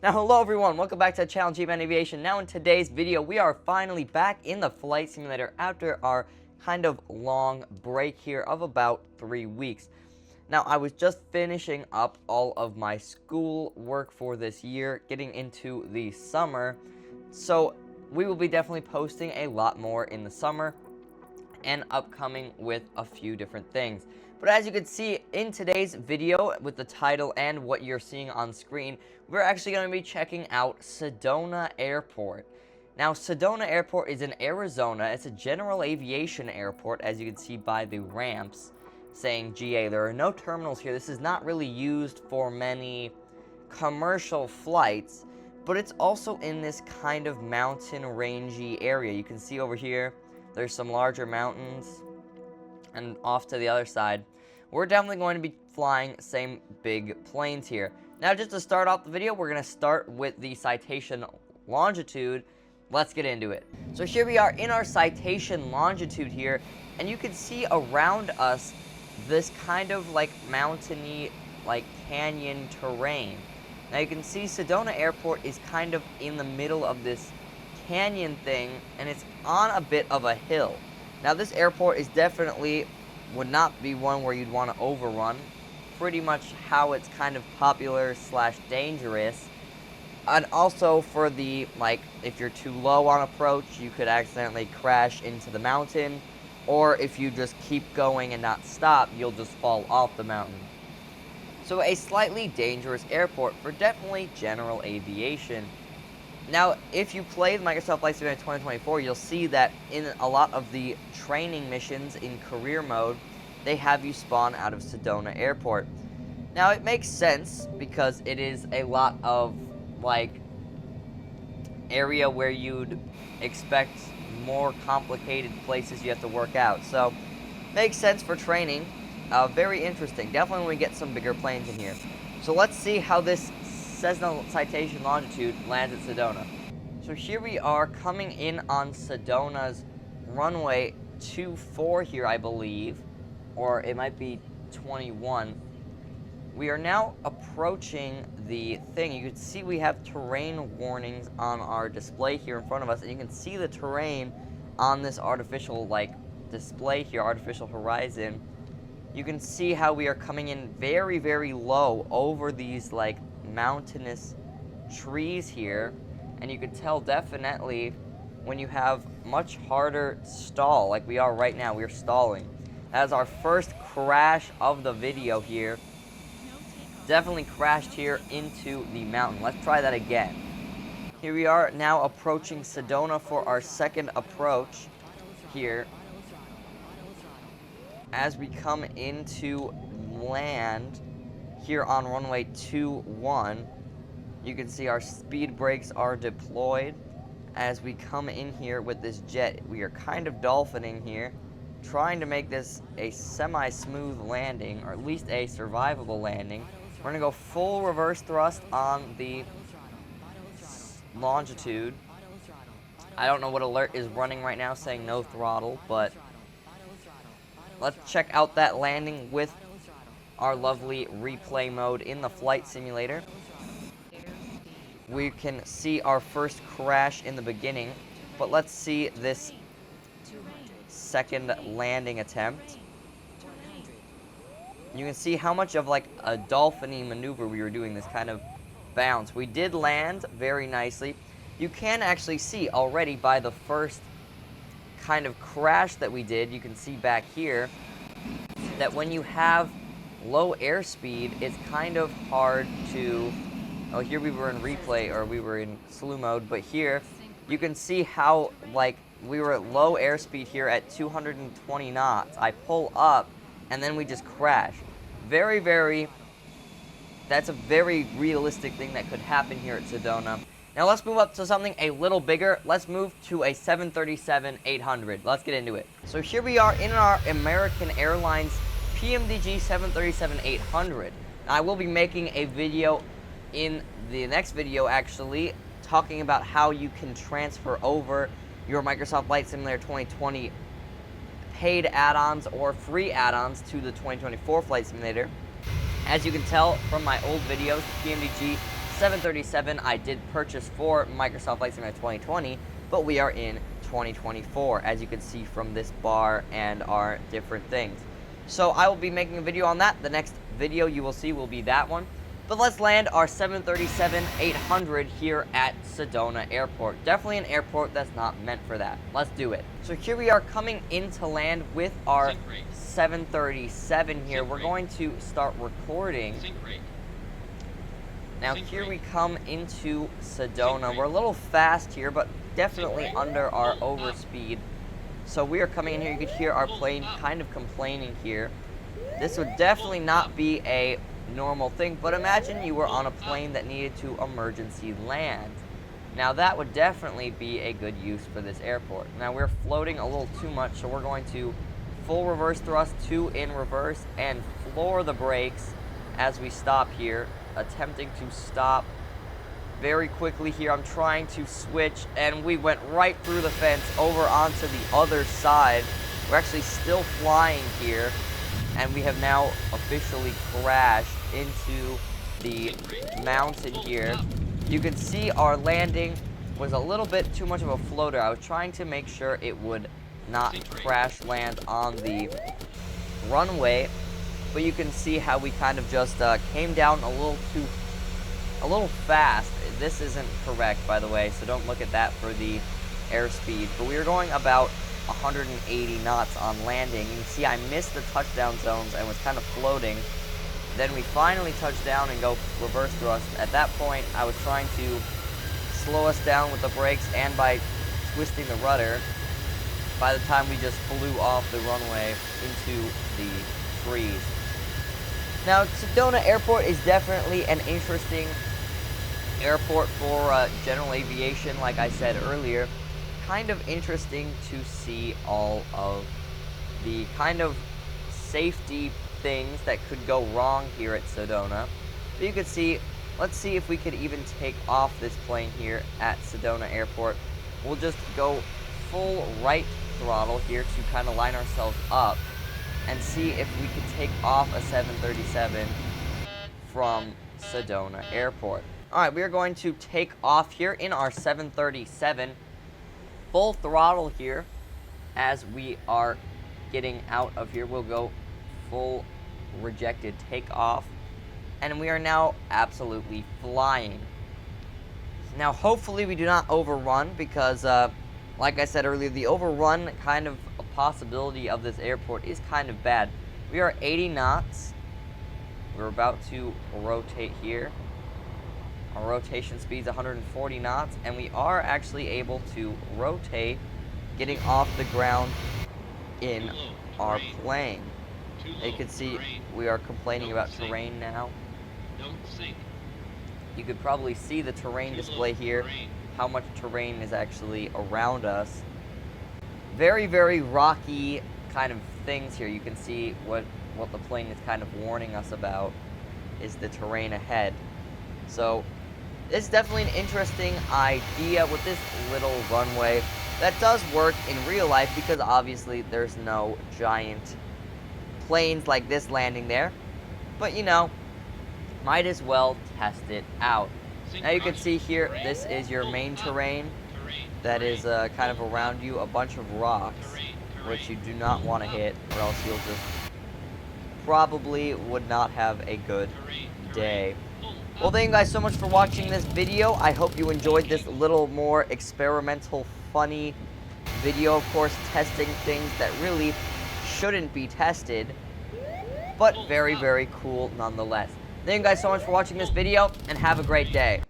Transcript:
Now, hello everyone, welcome back to the channel G-Man Aviation. Now in today's video, we are finally back in the flight simulator after our kind of long break here of about 3 weeks. Now, I was just finishing up all of my school work for this year, getting into the summer, so we will be definitely posting a lot more in the summer and upcoming with a few different things. But as you can see in today's video with the title and what you're seeing on screen, we're actually going to be checking out Sedona Airport. Now, Sedona Airport is in Arizona. It's a general aviation airport, as you can see by the ramps saying GA. There are no terminals here. This is not really used for many commercial flights, but it's also in this kind of mountain rangy area. You can see over here, there's some larger mountains, and off to the other side, we're definitely going to be flying same big planes here. Now, just to start off the video, we're going to start with the citation longitude. Let's get into it. So here we are in our citation longitude here, and you can see around us this kind of like mountainy, like canyon terrain. Now you can see Sedona Airport is kind of in the middle of this canyon thing, and it's on a bit of a hill. Now this airport is definitely would not be one where you'd want to overrun. Pretty much how it's kind of popular slash dangerous. And also for the, like, if you're too low on approach, you could accidentally crash into the mountain. Or if you just keep going and not stop, you'll just fall off the mountain. So a slightly dangerous airport for definitely general aviation. Now, if you played Microsoft Flight Simulator 2024, you'll see that in a lot of the training missions in career mode, they have you spawn out of Sedona Airport. Now, it makes sense because it is a lot of, like, area where you'd expect more complicated places you have to work out. So, makes sense for training. Very interesting. Definitely when we get some bigger planes in here. So let's see how this Cessna citation longitude lands at Sedona. So here we are coming in on Sedona's runway 24 here, I believe, or it might be 21. We are now approaching the thing. You can see we have terrain warnings on our display here in front of us, and you can see the terrain on this artificial like display here, artificial horizon. You can see how we are coming in very, very low over these like mountainous trees here, and you can tell definitely when you have much harder stall like we are right now. We are stalling. That is our first crash of the video here. Definitely crashed here into the mountain. Let's try that again. Here we are now approaching Sedona for our second approach here. As we come into land here on runway 21, you can see our speed brakes are deployed. As we come in here with this jet, we are kind of dolphining here, trying to make this a semi-smooth landing, or at least a survivable landing. We're going to go full reverse thrust on the longitude. I don't know what alert is running right now saying no throttle, but let's check out that landing with our lovely replay mode in the flight simulator. We can see our first crash in the beginning, but let's see this second landing attempt. You can see how much of like a dolphiny maneuver we were doing, this kind of bounce. We did land very nicely. You can actually see already by the first kind of crash that we did, you can see back here that when you have low airspeed, it's kind of hard to, oh, here we were in replay, or we were in slew mode, but here you can see how like we were at low airspeed here at 220 knots. I pull up and then we just crash. That's a very realistic thing that could happen here at Sedona. Now let's move up to something a little bigger. Let's move to a 737-800. Let's get into it. So here we are in our American Airlines PMDG 737-800. I will be making a video in the next video actually talking about how you can transfer over your Microsoft Flight Simulator 2020 paid add-ons or free add-ons to the 2024 Flight Simulator. As you can tell from my old videos, the PMDG 737 I did purchase for Microsoft Flight Simulator 2020, but we are in 2024, as you can see from this bar and our different things. So I will be making a video on that. The next video you will see will be that one. But let's land our 737-800 here at Sedona Airport. Definitely an airport that's not meant for that. Let's do it. So here we are coming into land with our 737 here. We're going to start recording. Now here we come into Sedona. We're a little fast here, but definitely under our overspeed. So we are coming in here. You could hear our plane kind of complaining here. This would definitely not be a normal thing, but imagine you were on a plane that needed to emergency land. Now that would definitely be a good use for this airport. Now we're floating a little too much, so we're going to full reverse thrust, 2 in reverse, and floor the brakes as we stop here, attempting to stop very quickly here. I'm trying to switch, and we went right through the fence over onto the other side. We're actually still flying here, and we have now officially crashed into the mountain here. You can see our landing was a little bit too much of a floater. I was trying to make sure it would not crash land on the runway, but you can see how we kind of just came down a little fast. This isn't correct, by the way, so don't look at that for the airspeed. But we were going about 180 knots on landing. You can see I missed the touchdown zones and was kind of floating. Then we finally touched down and go reverse thrust. At that point, I was trying to slow us down with the brakes and by twisting the rudder. By the time we just flew off the runway into the trees. Now, Sedona Airport is definitely an interesting airport for general aviation, like I said earlier. Kind of interesting to see all of the kind of safety things that could go wrong here at Sedona. But you could see, let's see if we could even take off this plane here at Sedona Airport. We'll just go full right throttle here to kind of line ourselves up and see if we could take off a 737 from Sedona Airport. Alright, we are going to take off here in our 737. Full throttle here as we are getting out of here. We'll go full rejected takeoff, and we are now absolutely flying. Now hopefully we do not overrun, because like I said earlier, the overrun kind of a possibility of this airport is kind of bad. We are 80 knots. We're about to rotate here. Our rotation speed is 140 knots, and we are actually able to rotate, getting off the ground in our plane. You can see we are complaining about terrain now. You could probably see the terrain display here, how much terrain is actually around us. Very, very rocky kind of things here. You can see what the plane is kind of warning us about is the terrain ahead. So it's definitely an interesting idea with this little runway that does work in real life, because obviously there's no giant planes like this landing there. But you know, might as well test it out. Now you can see here, this is your main terrain that is kind of around you, a bunch of rocks, which you do not want to hit, or else you'll just probably would not have a good day. Well, thank you guys so much for watching this video. I hope you enjoyed this little more experimental, funny video. Of course, testing things that really shouldn't be tested, but very, very cool nonetheless. Thank you guys so much for watching this video, and have a great day.